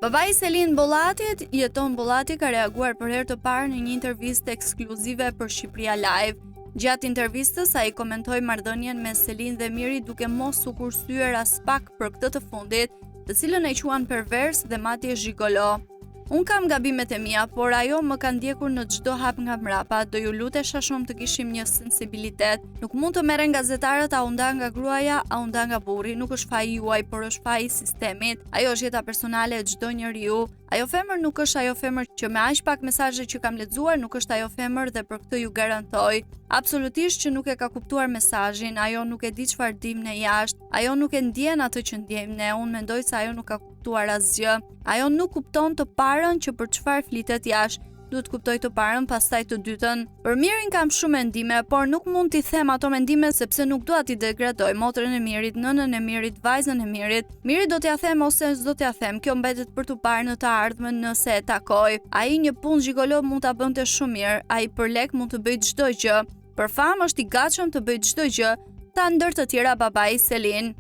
Babai i Selin Bollatit, Jeton Bollati, ka reaguar për herë të parë në një intervistë ekskluzive për Shqipëria Live. Gjatë intervistës, ai komentoi marrëdhënien me Selin dhe Miri duke mos u kursyer as pak për këtë të fundit, të cilën e quan pervers dhe madje zhigolo. Unë kam gabimet e mia, por ajo më ka ndjekur në çdo hap nga mrapa, do ju lutesha shumë të kishim një sensibilitet. Nuk mund të merren gazetarët a u nda nga gruaja, a u nda nga burri, nuk është faji juaj, por është faji i sistemit. Ajo është jeta personale e çdo njeriu. Ajo femër nuk është ajo femër që me aq pak mesazhe që kam lexuar, nuk është ajo femër dhe për këtë ju garantoj. Absolutisht që nuk e ka kuptuar mesazhin, ajo nuk e di çfarë dim ne jashtë, ajo nuk e ndjen atë që ndjejmë ne, unë mendoj se ajo nuk ka kuptuar asgjë. Ajo nuk kupton të parën që për çfarë flitet jashtë. Duhet kuptoj të parën, pastaj të dytën. Për Mirin kam shumë mendime, por nuk mund t'i them ato mendime sepse nuk dua t'i degradoj motrën e Mirit, nënën e Mirit, vajzën e Mirit. Mirit do t'ja them ose s'do t'ja them, kjo mbetet për t'u parë në të ardhmen nëse e takoj. Ai një punë zhigolo mund ta bënte shumë mirë, ai për lek mund të bëjë çdo gjë. Për famë është i gatshëm të bëjë çdo gjë, ta ndër të tjera babai i Selin.